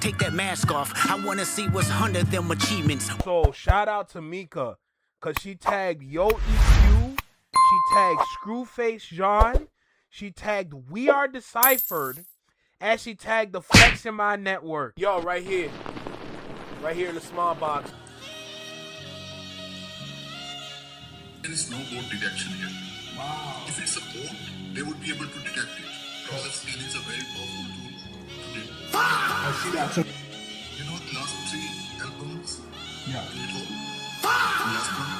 Take that mask off. I wanna see what's under them achievements. So shout out to Mika, cause she tagged Yo EQ, she tagged Screwface John, she tagged We Are Deciphered, and she tagged the Flex in My Network. Yo, right here in the small box. There is no boat detection here. Wow. If it's a boat, they would be able to detect it. Browser scan is a very powerful tool today. I see that. So, You know the last 3 albums? yeah. The last one?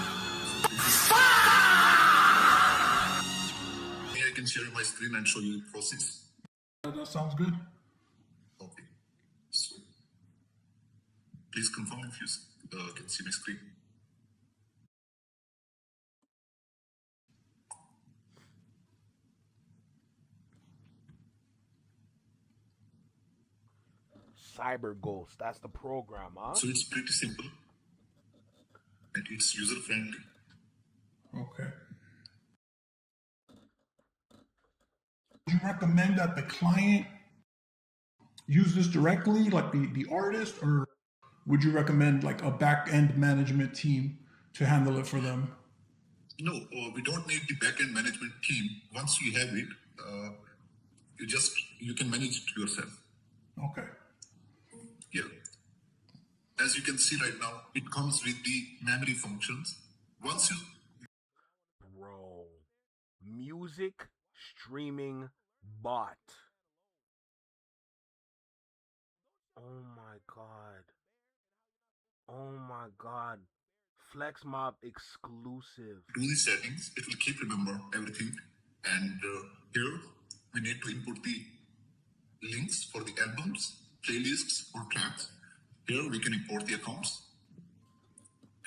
Maybe I can share my screen and show you the process. That sounds good. Okay. So, please confirm if you can see my screen. Cyber Ghost, that's the program, huh? So it's pretty simple and it's user friendly. Okay. Would you recommend that the client use this directly, like the artist, or would you recommend like a back-end management team to handle it for them? No, we don't need the back-end management team. Once you have it, you can manage it yourself. Okay. Yeah. As you can see right now, it comes with the memory functions. Once you... Bro, music streaming bot. Oh my god. Oh my god. Flex Mob exclusive. do the settings, it will keep remember everything. And here, we need to input the links for the albums, playlists, or tracks. Here, we can import the accounts.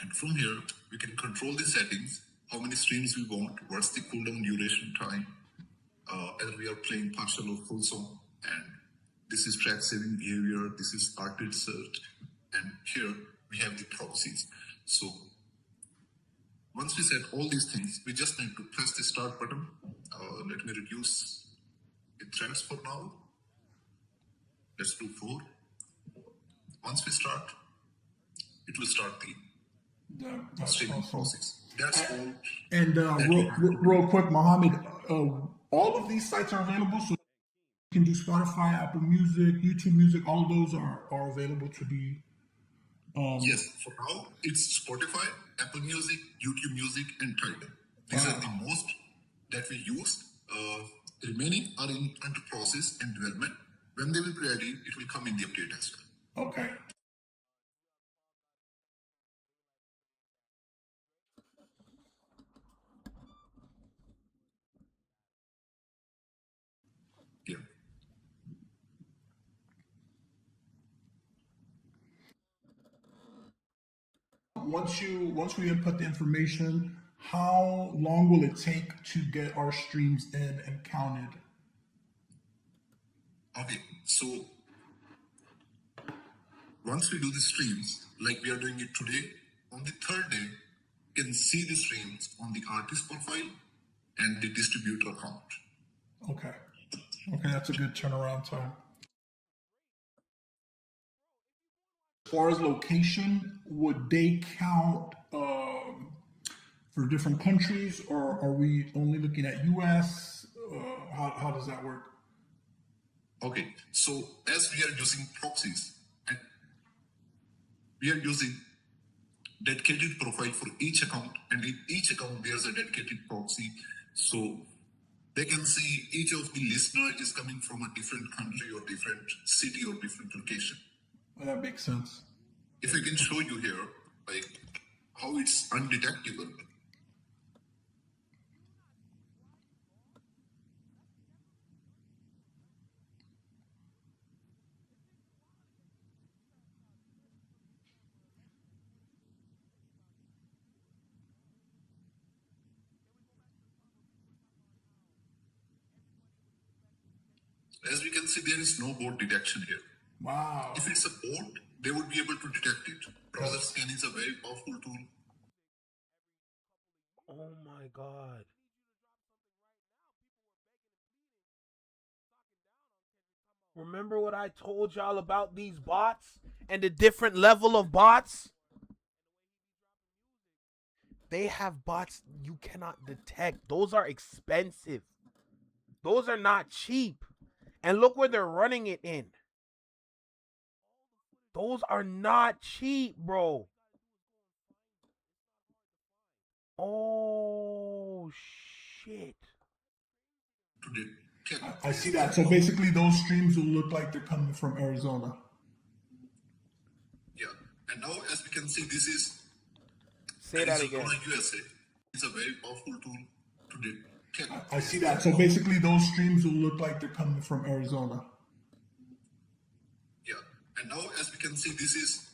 And from here, we can control the settings, how many streams we want, what's the cooldown duration time, as we are playing partial or full song. And this is track saving behavior, this is artist search, and here we have the proxies. So once we set all these things, we just need to press the start button. Let me reduce the threads for now. Let's do 4. Once we start, it will start the streaming process. That's all. And real quick, Mohammed, all of these sites are available, so you can do Spotify, Apple Music, YouTube Music. All of those are available to be. Yes, for now it's Spotify, Apple Music, YouTube Music, and Tidal. These are the most that we use. Remaining are under process and development. When they will be ready, it will come in the update as well. Okay. Yeah. Once we input the information, how long will it take to get our streams in and counted? Okay, so once we do the streams, like we are doing it today, on the 3rd day, you can see the streams on the artist profile and the distributor account. Okay, that's a good turnaround time. As far as location, would they count for different countries, or are we only looking at US? How does that work? Okay, so as we are using proxies, and we are using dedicated profile for each account, and in each account there's a dedicated proxy, so they can see each of the listener is coming from a different country or different city or different location. Well, that makes sense. If I can show you here, like how it's undetectable. As we can see, there is no boat detection here. Wow. If it's a boat, they would be able to detect it. Browser scan is a very powerful tool. Oh my god. Remember what I told y'all about these bots and the different level of bots? They have bots you cannot detect. Those are expensive. Those are not cheap. And look where they're running it in. Those are not cheap, bro. Oh, shit. I see that. So basically, those streams will look like they're coming from Arizona. Yeah. And now, as we can see, this is Say that again. USA. It's a very powerful tool to detect. I see that. So basically, those streams will look like they're coming from Arizona. Yeah. And now, as we can see, this is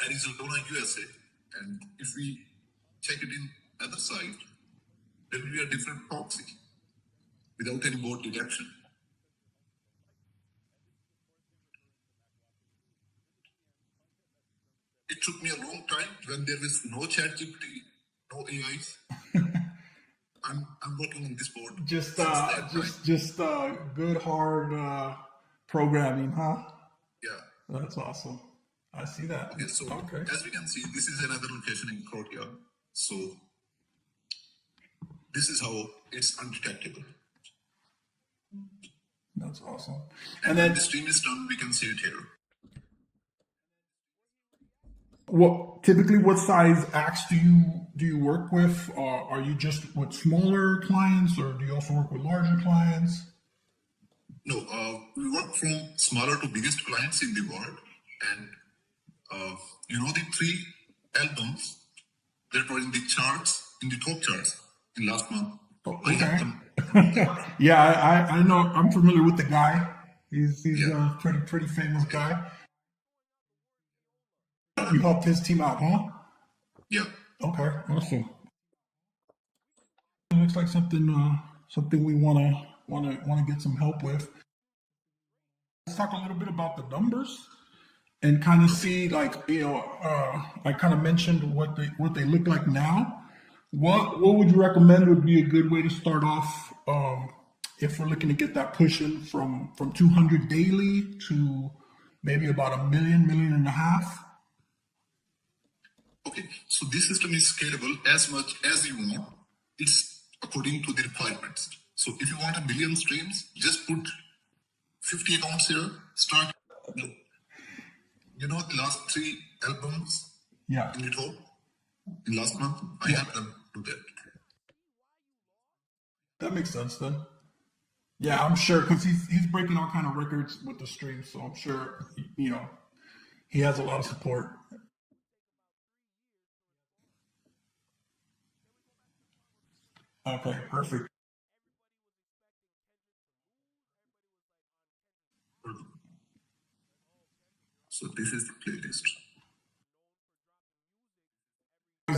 Arizona, USA. And if we check it in other side, there will be a different proxy without any bot detection. It took me a long time when there was no ChatGPT, no AIs. I'm working on this board. Just good hard programming, huh? Yeah. That's awesome. I see that. Okay, so as we can see, this is another location in Croatia. So this is how it's undetectable. That's awesome. And then the stream is done, we can see it here. Typically, what size acts do you work with? Are you just with smaller clients, or do you also work with larger clients? No, we work from smaller to biggest clients in the world, and the 3 albums that were in the charts, in the top charts in last month. Okay. Yeah, I know. I'm familiar with the guy. He's a pretty famous guy. You helped his team out, huh? Yeah. Okay, awesome. It looks like something we wanna get some help with. Let's talk a little bit about the numbers and kind of see, like, I kind of mentioned what they look like now. What would you recommend would be a good way to start off if we're looking to get that pushing from 200 daily to maybe about a million and a half? Okay, so this system is scalable as much as you want. It's according to the requirements. So if you want 1 million streams, just put 50 accounts here, start. The last 3 albums in the top in last month, I have them do that. That makes sense then. Yeah, I'm sure, because he's breaking all kind of records with the stream, so I'm sure he has a lot of support. Okay, perfect. So this is the playlist.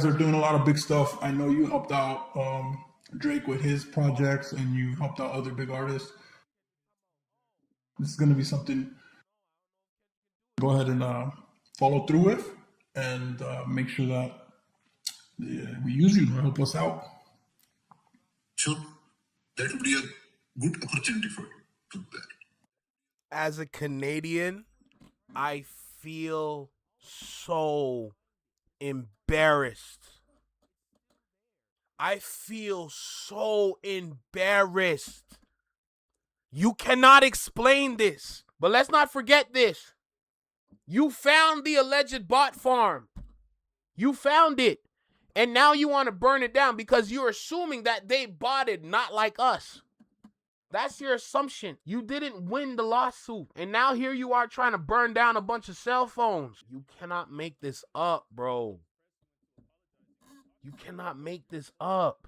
They're doing a lot of big stuff. I know you helped out Drake with his projects, and you helped out other big artists. This is going to be something. Go ahead and follow through with, and make sure that we use you to help us out. Sure, that would be a good opportunity for you to do that. As a Canadian, I feel so embarrassed. I feel so embarrassed. You cannot explain this. But let's not forget this. You found the alleged bot farm. You found it. And now you want to burn it down because you're assuming that they bought it, not like us. That's your assumption. You didn't win the lawsuit. And now here you are trying to burn down a bunch of cell phones. You cannot make this up, bro. You cannot make this up.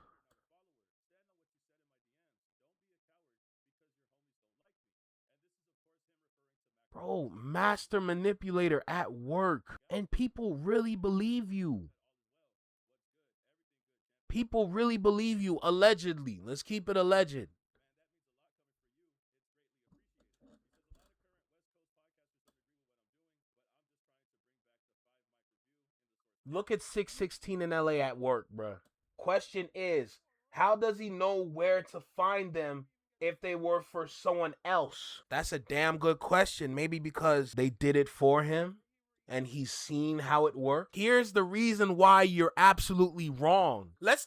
Bro, master manipulator at work. And people really believe you. People really believe you, allegedly. Let's keep it alleged. Look at 616 in LA at work, bruh. Question is, how does he know where to find them if they were for someone else? That's a damn good question. Maybe because they did it for him and he's seen how it worked. Here's the reason why you're absolutely wrong. Let's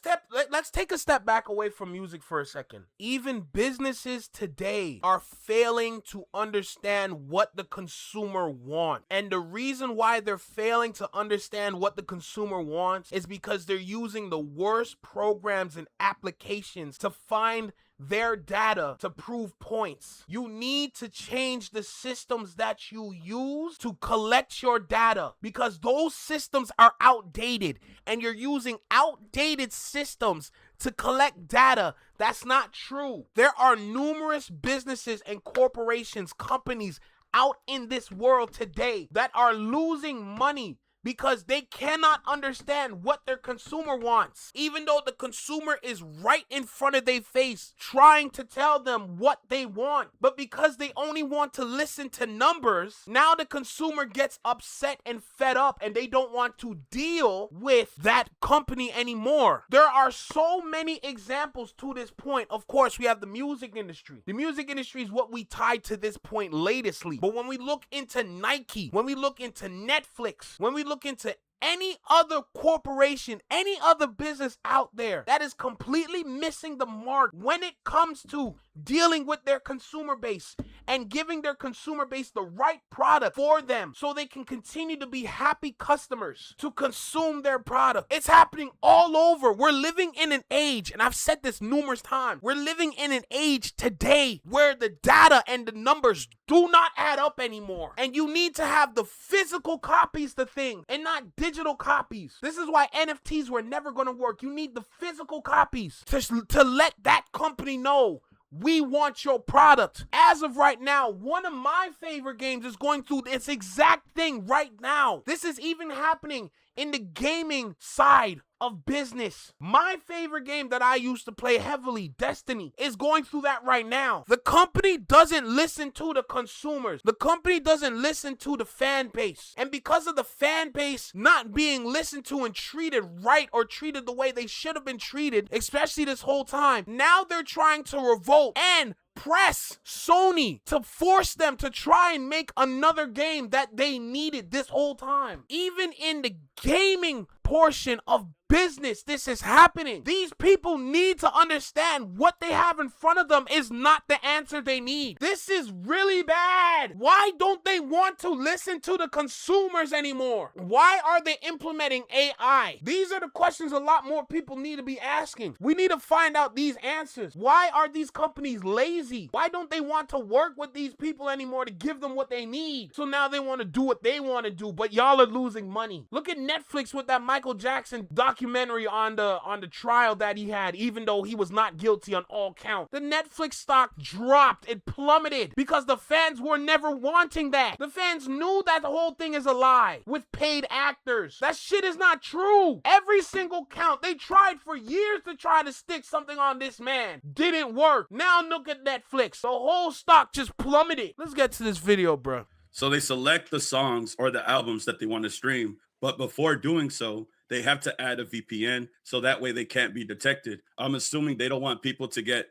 take a step back away from music for a second. Even businesses today are failing to understand what the consumer wants. And the reason why they're failing to understand what the consumer wants is because they're using the worst programs and applications to find their data to prove points. You need to change the systems that you use to collect your data, because those systems are outdated and you're using outdated systems to collect data. That's not true. There are numerous businesses and corporations, companies out in this world today that are losing money because they cannot understand what their consumer wants, even though the consumer is right in front of their face trying to tell them what they want. But because they only want to listen to numbers, now the consumer gets upset and fed up and they don't want to deal with that company anymore. There are so many examples to this point. Of course, we have the music industry. The music industry is what we tied to this point latestly. But when we look into Nike, when we look into Netflix, when we look into any other corporation, any other business out there that is completely missing the mark when it comes to dealing with their consumer base and giving their consumer base the right product for them so they can continue to be happy customers to consume their product. It's happening all over. We're living in an age, and I've said this numerous times, we're living in an age today where the data and the numbers do not add up anymore. And you need to have the physical copies of the thing and not digital copies. This is why NFTs were never going to work. You need the physical copies to let that company know we want your product. As of right now, one of my favorite games is going through this exact thing right now. This is even happening in the gaming side of business. My favorite game that I used to play heavily, Destiny, is going through that right now. The company doesn't listen to the consumers. The company doesn't listen to the fan base. And because of the fan base not being listened to and treated right or treated the way they should have been treated, especially this whole time, now they're trying to revolt and press Sony to force them to try and make another game that they needed this whole time. Even in the gaming portion of business, this is happening. These people need to understand what they have in front of them is not the answer they need. This is really bad. Why don't they want to listen to the consumers anymore? Why are they implementing AI? These are the questions a lot more people need to be asking. We need to find out these answers. Why are these companies lazy? Why don't they want to work with these people anymore to give them what they need? So now they want to do what they want to do, but y'all are losing money. Look at Netflix with that Michael Jackson documentary on the trial that he had, even though he was not guilty on all counts. The Netflix stock dropped. It plummeted because the fans were never wanting that. The fans knew that the whole thing is a lie with paid actors. That shit is not true. Every single count, they tried for years to try to stick something on this man. Didn't work. Now look at Netflix. The whole stock just plummeted. Let's get to this video, bro. So they select the songs or the albums that they want to stream, but before doing so, they have to add a VPN so that way they can't be detected. I'm assuming they don't want people to get,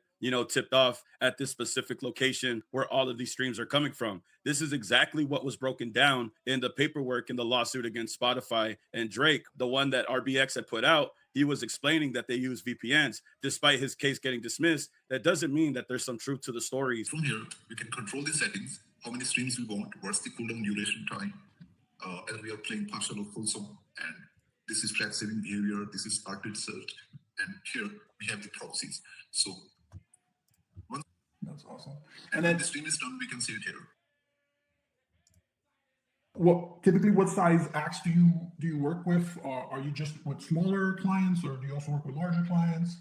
tipped off at this specific location where all of these streams are coming from. This is exactly what was broken down in the paperwork in the lawsuit against Spotify and Drake, the one that RBX had put out. He was explaining that they use VPNs. Despite his case getting dismissed, that doesn't mean that there's some truth to the stories. From here, we can control the settings, how many streams we want, what's the cooldown duration time, as we are playing partial or full song, and this is track saving behavior, this is started search, and here we have the proxies. So once That's awesome. And then the stream is done, we can see it here. Well, typically, what size acts do you work with? Are you just with smaller clients, or do you also work with larger clients?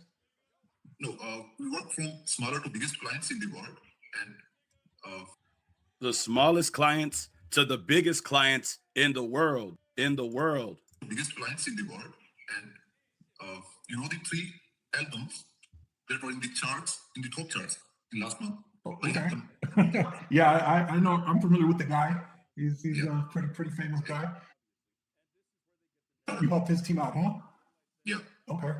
No, we work from smaller to biggest clients in the world, and the smallest clients to the biggest clients in the world. Biggest clients in the world, and the 3 albums that were in the charts, in the top charts in last month. Okay. Yeah, I know. I'm familiar with the guy. He's a pretty famous guy. You helped his team out, huh? Yeah. Okay.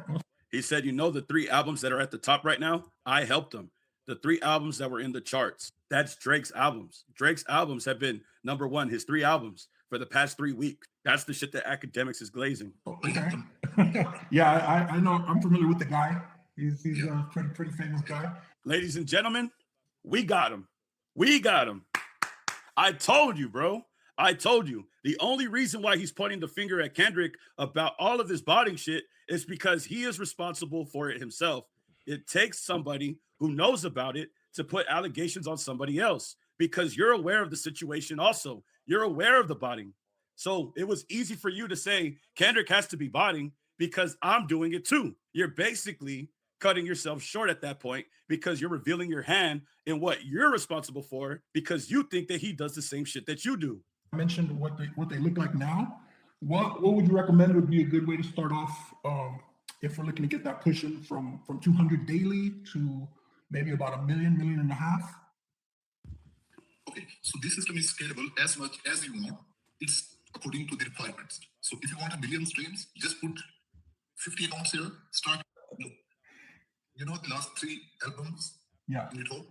He said, the 3 albums that are at the top right now, I helped them. The 3 albums that were in the charts, that's Drake's albums. Drake's albums have been #1, his 3 albums for the past 3 weeks. That's the shit that academics is glazing. Okay. Yeah, I know. I'm familiar with the guy. He's a pretty famous guy. Ladies and gentlemen, we got him. We got him. I told you, bro. I told you. The only reason why he's pointing the finger at Kendrick about all of this botting shit is because he is responsible for it himself. It takes somebody who knows about it to put allegations on somebody else because you're aware of the situation also. You're aware of the botting. So it was easy for you to say Kendrick has to be botting because I'm doing it too. You're basically cutting yourself short at that point because you're revealing your hand in what you're responsible for because you think that he does the same shit that you do. I mentioned what they look like now. What would you recommend would be a good way to start off if we're looking to get that pushing from 200 daily to maybe about 1 million, 1.5 million? Okay, so this system is scalable as much as you want. It's according to the requirements. So if you want 1 million streams, just put 50 accounts here, start. You know, the last 3 albums in the top,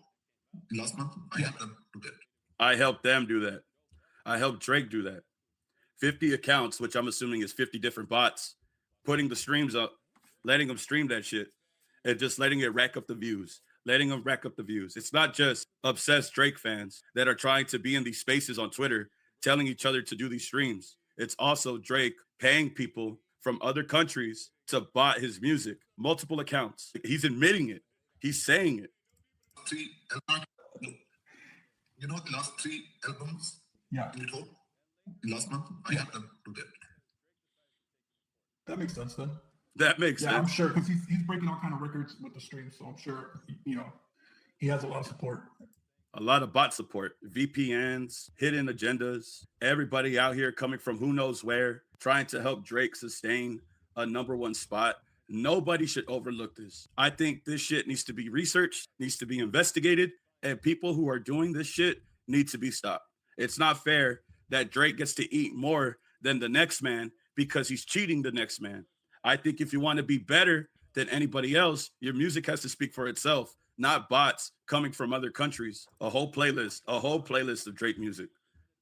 last month, I helped them do that. I helped them do that. I helped Drake do that. 50 accounts, which I'm assuming is 50 different bots, putting the streams up, letting them stream that shit, and just letting it rack up the views. Letting them rack up the views. It's not just obsessed Drake fans that are trying to be in these spaces on Twitter, telling each other to do these streams. It's also Drake paying people from other countries to bot his music, multiple accounts. He's admitting it. He's saying it. You know, the last 3 albums in the top, last month, I helped them do that. That makes sense then. That makes sense. I'm sure because he's breaking all kind of records with the streams, so I'm sure he has a lot of support. A lot of bot support, VPNs, hidden agendas, everybody out here coming from who knows where, trying to help Drake sustain a #1 spot. Nobody should overlook this. I think this shit needs to be researched, needs to be investigated, and people who are doing this shit need to be stopped. It's not fair that Drake gets to eat more than the next man because he's cheating the next man. I think if you want to be better than anybody else, your music has to speak for itself, not bots coming from other countries. A whole playlist of Drake music.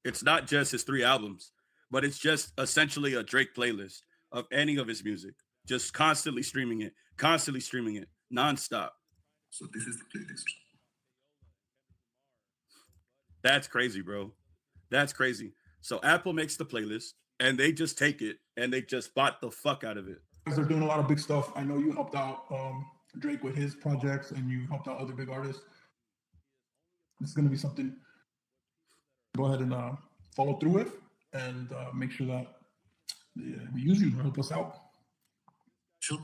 It's not just his 3 albums, but it's just essentially a Drake playlist of any of his music, just constantly streaming it, nonstop. So this is the playlist. That's crazy, bro. That's crazy. So Apple makes the playlist and they just take it and they just bot the fuck out of it. They're doing a lot of big stuff. I know you helped out Drake with his projects and you helped out other big artists. This is going to be something. Go ahead and follow through with and make sure that we use you to help us out. Sure.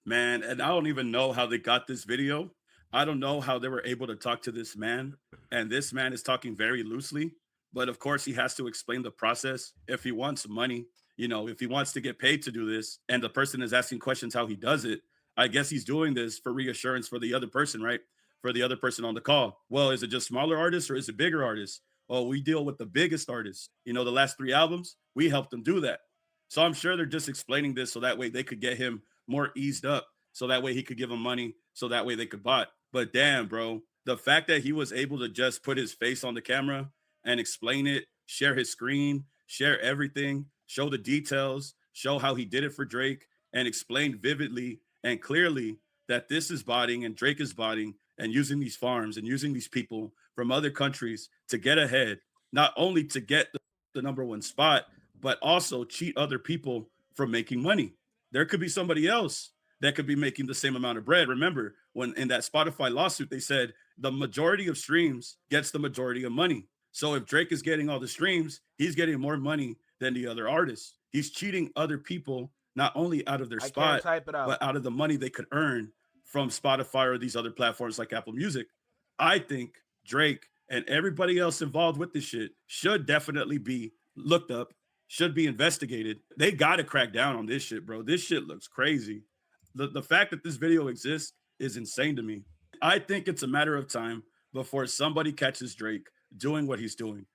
Man, and I don't even know how they got this video. I don't know how they were able to talk to this man. And this man is talking very loosely. But of course, he has to explain the process. If he wants money, if he wants to get paid to do this, and the person is asking questions how he does it, I guess he's doing this for reassurance for the other person, right? For the other person on the call. Well, is it just smaller artists or is it bigger artists? Oh, we deal with the biggest artists. The last 3 albums, we helped them do that. So I'm sure they're just explaining this so that way they could get him more eased up. So that way he could give them money. So that way they could bot. But damn, bro, the fact that he was able to just put his face on the camera and explain it, share his screen, share everything, show the details, show how he did it for Drake, and explain vividly and clearly that this is botting and Drake is botting and using these farms and using these people from other countries to get ahead, not only to get the #1 spot, but also cheat other people from making money. There could be somebody else that could be making the same amount of bread. Remember, when in that Spotify lawsuit, they said the majority of streams gets the majority of money. So if Drake is getting all the streams, he's getting more money than the other artists. He's cheating other people, not only out of their spot, but out of the money they could earn from Spotify or these other platforms like Apple Music. I think Drake and everybody else involved with this shit should definitely be looked up, should be investigated. They got to crack down on this shit, bro. This shit looks crazy. The fact that this video exists is insane to me. I think it's a matter of time before somebody catches Drake doing what he's doing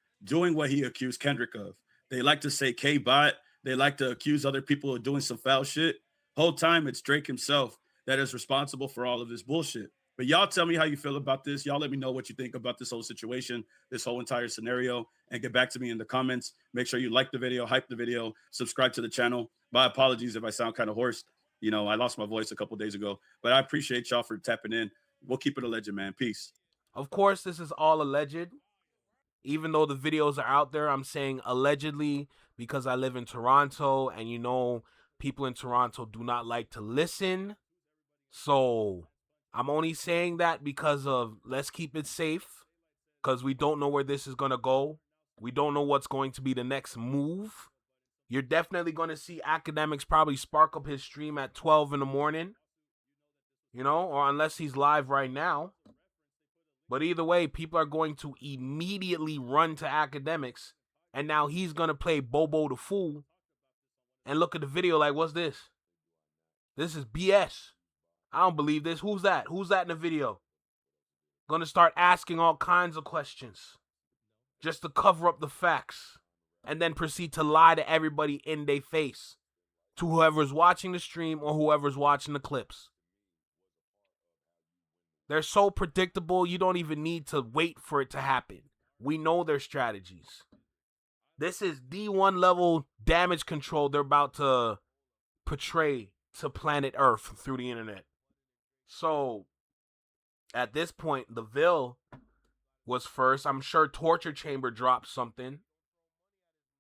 what he accused Kendrick of. They like to say K-bot. They like to accuse other people of doing some foul shit. Whole time it's Drake himself that is responsible for all of this bullshit. But y'all tell me how you feel about this. Y'all let me know what you think about this whole situation, this whole entire scenario, and get back to me in the comments. Make sure you like the video, hype the video, subscribe to the channel. My apologies if I sound kind of hoarse. You know, I lost my voice a couple days ago, but I appreciate y'all for tapping in. We'll keep it alleged, man. Peace. Of course, this is all alleged. Even though the videos are out there, I'm saying allegedly because I live in Toronto, and you know, people in Toronto do not like to listen. So I'm only saying that because of let's keep it safe, because we don't know where this is going to go. We don't know what's going to be the next move. You're definitely going to see Academics probably spark up his stream at 12 in the morning, you know, or unless he's live right now. But either way, people are going to immediately run to Academics, and now he's going to play Bobo the Fool and look at the video like, what's this? This is BS. I don't believe this. Who's that? Who's that in the video? Gonna start asking all kinds of questions just to cover up the facts, and then proceed to lie to everybody in their face, to whoever's watching the stream or whoever's watching the clips. They're so predictable, you don't even need to wait for it to happen. We know their strategies. This is D1 level damage control they're about to portray to planet Earth through the internet. So, at this point, the Ville was first. I'm sure Torture Chamber dropped something.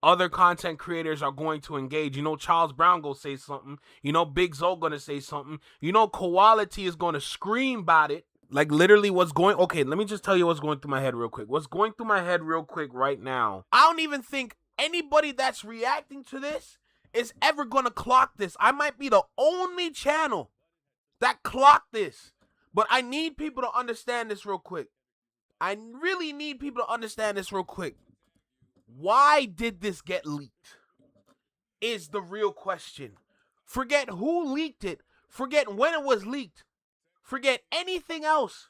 Other content creators are going to engage. You know, Charles Brown gonna say something. You know, Big Zo gonna say something. You know, Quality is gonna scream about it. Like, literally what's going... Okay, let me just tell you what's going through my head real quick. What's going through my head real quick right now. I don't even think anybody that's reacting to this is ever gonna clock this. I might be the only channel that clocked this. But I need people to understand this real quick. I really need people to understand this real quick. Why did this get leaked? Is the real question. Forget who leaked it. Forget when it was leaked. Forget anything else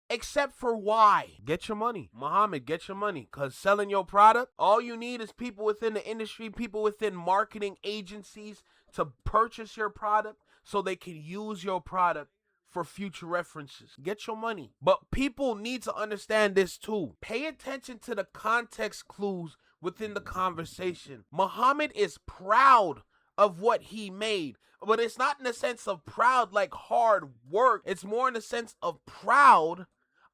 except for why. Get your money. Muhammad, get your money. Because selling your product, all you need is people within the industry, people within marketing agencies to purchase your product so they can use your product for future references. Get your money. But people need to understand this too. Pay attention to the context clues within the conversation. Muhammad is proud of what he made, but it's not in the sense of proud like hard work. It's more in the sense of proud.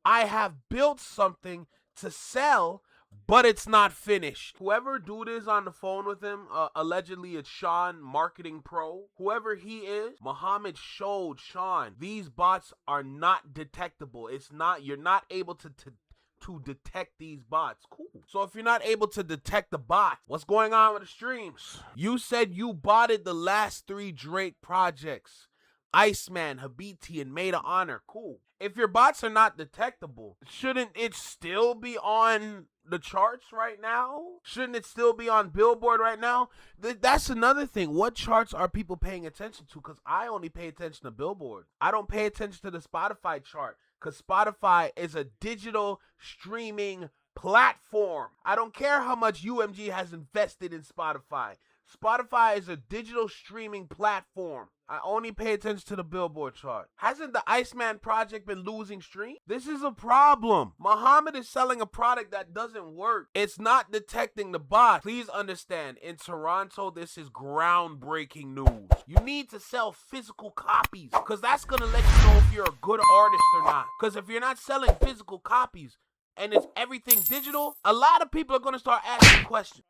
I have built something to sell, but it's not finished. Whoever dude is on the phone with him, allegedly it's Sean, Marketing Pro. Whoever he is, Muhammad showed Sean, these bots are not detectable. It's not, you're not able to detect these bots. Cool. So if you're not able to detect the bot, what's going on with the streams? You said you botted the last 3 Drake projects. Iceman, Habiti, and Maid of Honor. Cool. If your bots are not detectable, shouldn't it still be on the charts right now? Shouldn't it still be on Billboard right now? That's another thing. What charts are people paying attention to? Because I only pay attention to Billboard. I don't pay attention to the Spotify chart, because Spotify is a digital streaming platform. I don't care how much UMG has invested in Spotify. Spotify is a digital streaming platform. I only pay attention to the Billboard chart. Hasn't the Iceman project been losing stream? This is a problem. Muhammad is selling a product that doesn't work. It's not detecting the bot. Please understand, in Toronto, this is groundbreaking news. You need to sell physical copies, because that's going to let you know if you're a good artist or not. Because if you're not selling physical copies and it's everything digital, a lot of people are going to start asking questions.